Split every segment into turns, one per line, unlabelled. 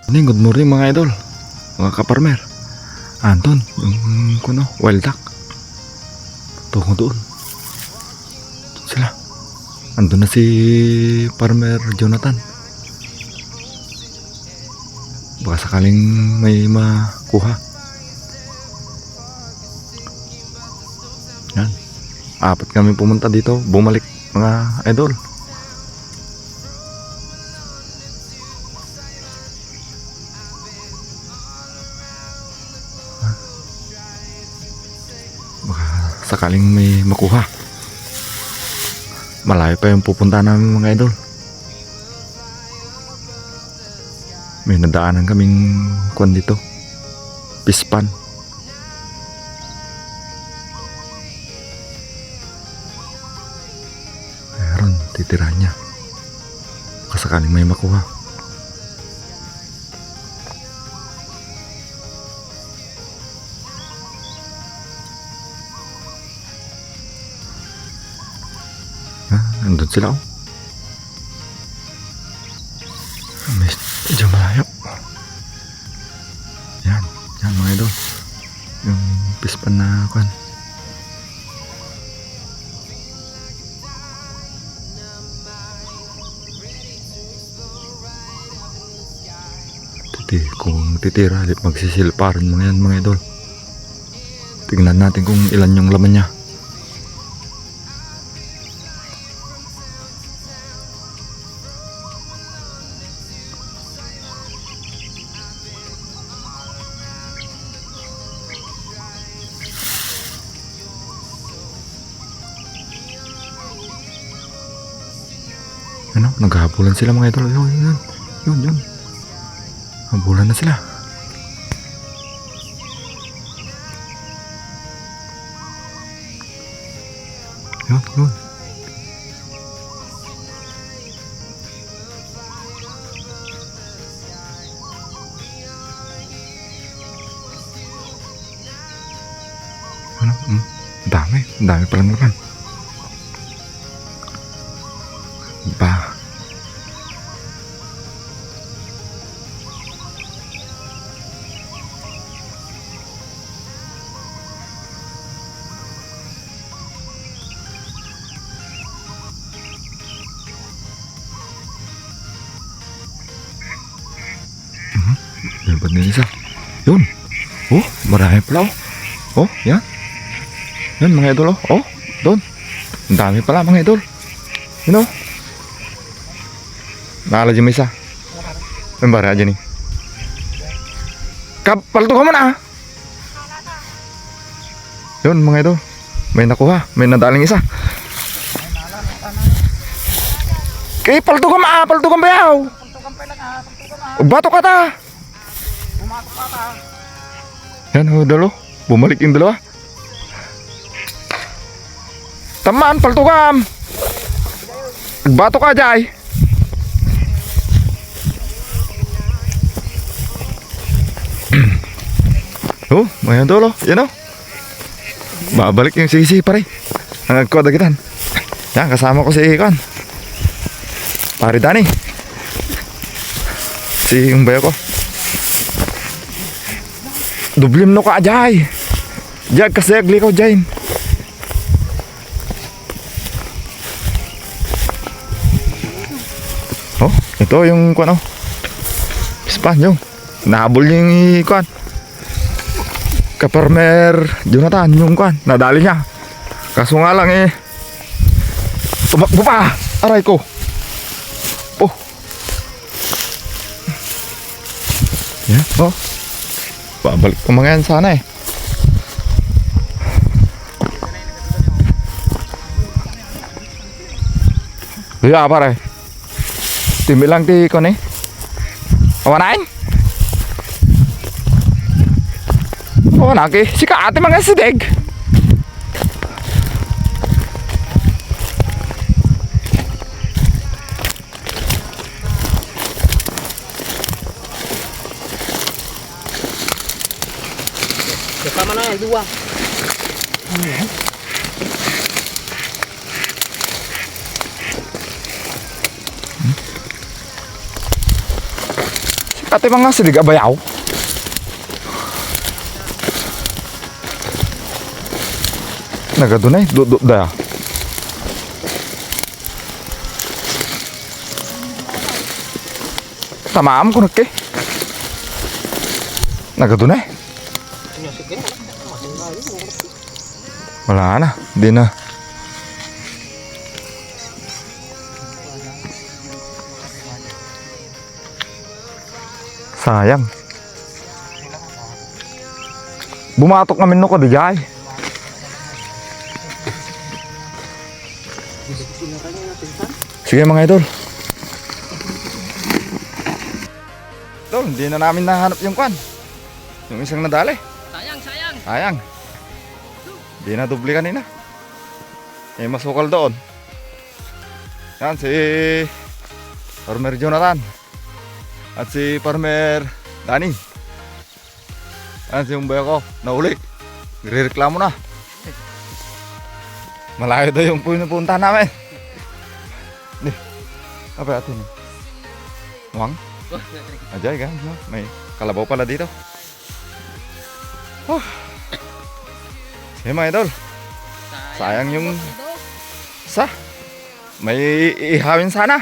Good morning mga idol, mga kaparmer. Anton, yung kuno, wild duck. Tungo doon. Sila. Andun na si Farmer Jonathan. Baka sakaling may makuha. Yan. Apat kami pumunta dito, bumalik mga idol. Sakaling may makuha. Malayo pa yung pupunta namin mga idol. May nadaanan kaming kuwan dito, pispan. Meron titira niya. Sakaling may makuha. Nandun sila oh. Medyo malayo. Yan, yan mga idol. Yung pispan na kan. Kung titira, magsisilparan mga yan mga idol. Tingnan natin kung ilan yung laman niya. Ano? Naghahabulan sila mga idol. Yun. Habulan na sila. Yun. Ano? Dami palang naman. Ba. Dapat na isa. Yun. Oh, marami pala oh. Oh, yan. Yan mga idol oh. Oh, doon. Ang dami pala mga idol. You know? Nakala dyan may isa. Ang bara dyan eh. Palto ka muna ah. Yun mga idol. May nakuha. May nadaling isa. Kaya palto ka maa. Palto ka bayaw. Bato ka ta. Yan ho dalo. Bumalik yung dalawa. Tamaan. Palto ka. Bato ka jay. Oh, may dolo. Yan o. Babalik yung sisi pare. Ang agkodagitan. Yan, kasama ko si Ikon. Pare Dani. Si yung bayo ko. Dublim no ka ajay. Jag kasi agli ko jain. Oh, ito yung kuan oh. Pispan yung. Nahabol yung kuan. Kaparmer Jonathan yung kuan, nadali niya. Kaso nga lang eh tumakbo pa. Aray ko. Oh. Yan, oh. Babalik ko mga yan sana eh. Kaya pare. Timbilang ti ko ni. Awanain? Oh, naki. Sika ate mga sideg.
Kasama na yan, dua.
ate mga silig abayaw. Nagadunay, duduk da. Tamaam ko nagke. Nagadunay. Wala na, di na. Sayang. Bumatok namin no ko di jay. Sige mga idol. Idol, hindi na namin nahanap yung kwan. Yung isang nadali.
Sayang, sayang.
Sayang. Hindi na dubli kanina. Eh masukal doon. Yan si Farmer Jonathan. At si Farmer Danny. Yan si Umbay ko. Nauli. Nire-reklamo na. Malayo daw yung pinupuntahan namin. Nih, apa atin? Wang? Ajay kan? May kalabaw pala dito. Sige mga idol. Sayang yung sa. May ihawin sana.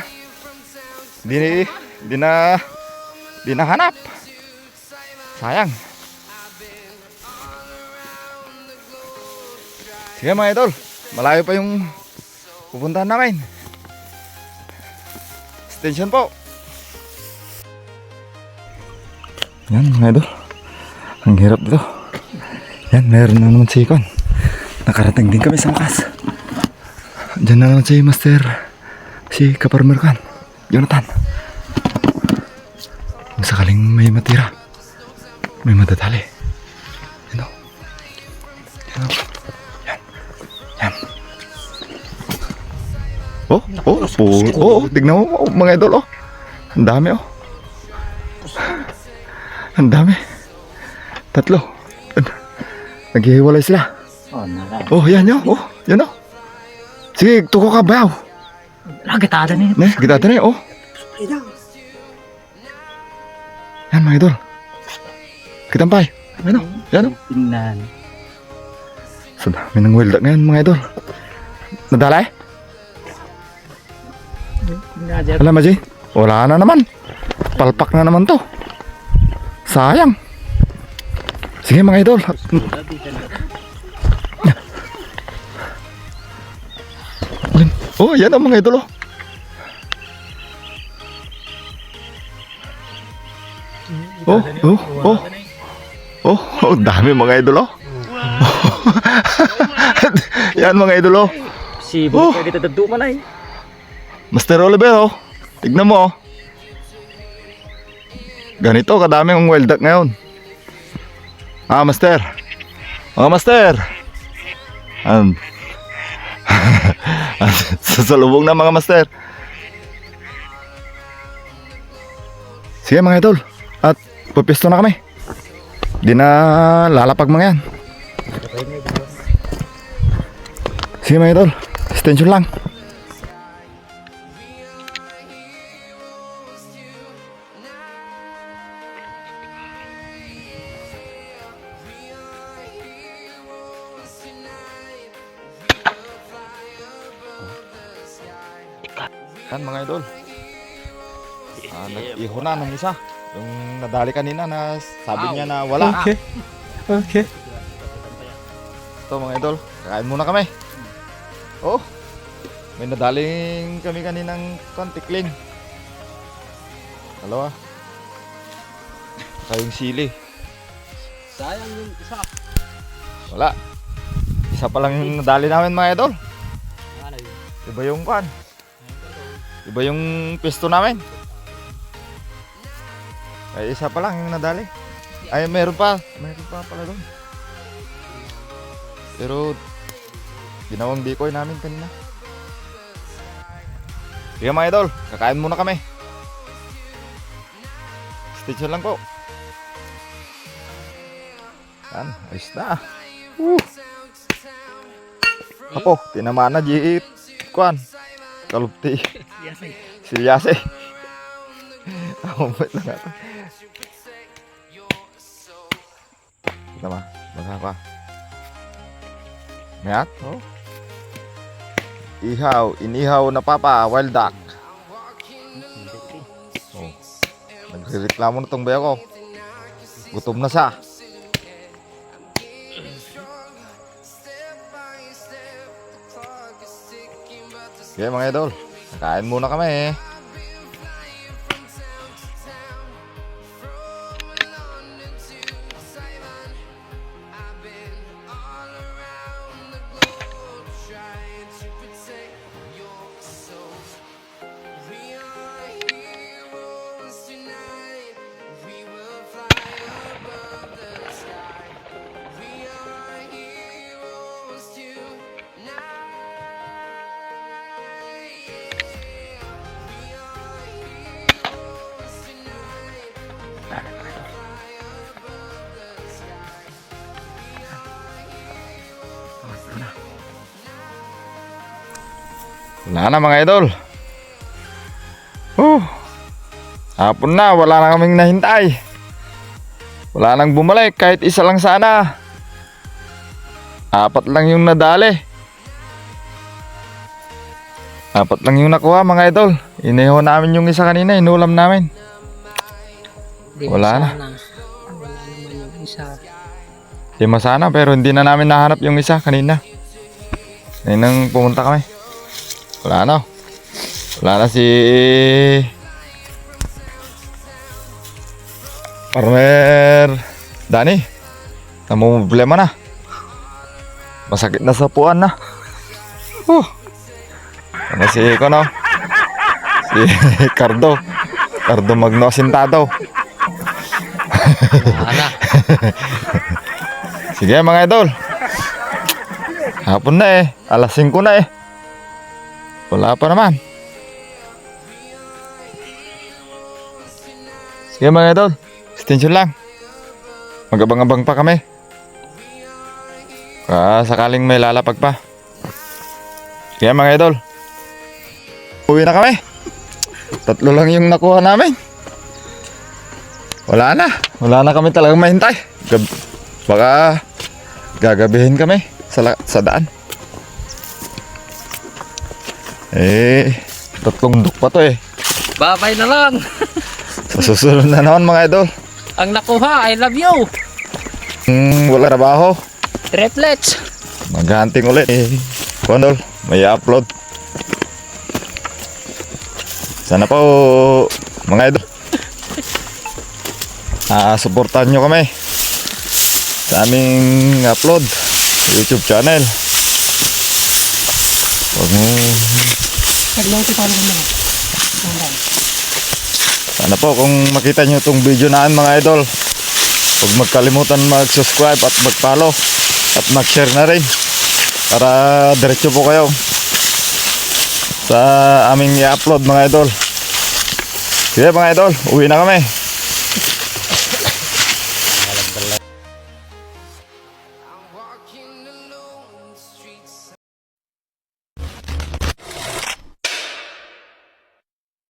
Di nahanap. Sayang. Sige mga idol. Malayo pa yung pupuntahan namin. Extension po. Yan mga idol. Ang hirap dito. Yan, meron na naman si Ikon. Nakarating din kami sa wakas. Diyan na naman si Master. Si Kaparmer kan. Jonathan. Kung sakaling may matira, may madadali. Yan o. Yan o. Yan. Yan. Tignan mo mga idol, oh. Ang dami, oh. Ang dami. Tatlo. Naghihiwalay sila. Oh, yan yun, oh. Yan, oh. Sige, tuko ka bayaw.
Gitada na yun.
Ne, gitada na yun, oh. Yan mga idol. Kitampay. Yan, oh. Yan, oh.
Tingnan.
So dami ng weldak ngayon mga idol. Nadalay? Alam mo Jay, wala na naman. Palpak na naman to. Sayang. Sige mga idol. Oh, yan ang mga idol, oh. Oh, dami mga idol, oh. Yan mga idol, oh.
Si Bo, pwede tadado man ay.
Master Oliver, oh. Tignan mo, oh. Ganito kadami ang weldak ngayon. Master. Mga master. Sasalubong na mga master. Sige mga idol. At pupisto na kami. Di na lalapag mga yan. Sige mga idol. Extension lang. Yan mga idol. Nag-iho na ng isa. Yung nadali kanina na sabi niya na wala. Okay. Ito mga idol, kakain muna kami. Oh, may nadaling kami kaninang kontikling. Dalawa. Saka yung sili.
Sayang yung isa.
Wala. Isa pa lang yung nadali namin mga idol.
Ano yun?
Iba yung kan. Iba yung pisto namin. Ay isa pa lang yung nadali. Ay meron pa pala doon. Pero ginawang decoy namin kanina. Sige mga idol, kakain muna kami. Stitch lang po. Yan, ayos na. Apo, tinamaan na jiit. Kuan, kalupti. Silyase. Ako lang ata. naman. Baka ka. Mayat? Oh. Inihaw na papa, wild duck. Oh. Nagreklamo na tong bayo ko. Gutom na siya. Okay mga idol, kain muna kami. Wala na mga idol. Hapon na, wala na kaming nahintay. Wala nang bumalik, kahit isa lang sana. 4 lang yung nadali. 4 lang yung nakuha mga idol. Inihaw namin yung isa kanina, inulam namin. Wala na.
Wala naman yung isa.
Di masana, pero hindi na namin nahanap yung isa kanina. Ngayon nang pumunta kami. Wala na. Wala na si Farmer Danny. Namumblema na. Masakit na sa puan na. Ano si Kono? Si Cardo. Cardo Magno Sintado.
Wala.
Sige mga idol. Hapon na alas 5 na wala pa naman. Sige mga idol, extension lang. Magabang-abang pa kami. Sakaling may lalapag pa. Sige mga idol, uwi na kami. 3 lang yung nakuha namin. Wala na kami talagang mahintay. Baka gagabihin kami sa daan. 3 duk pa to
Babay na lang.
Sa susunod na naman mga idol.
Ang nakuha, I love you.
Wala trabaho.
Triplets.
Maghahunting ulit. Kondol, may upload. Sana po mga idol. Supportan nyo kami sa aming upload YouTube channel. Huwag mo. Sana po kung makita nyo itong video naan mga idol, huwag magkalimutan mag-subscribe at mag-follow at mag-share na rin para diretso po kayo sa aming i-upload mga idol. Sige mga idol, uwi na kami.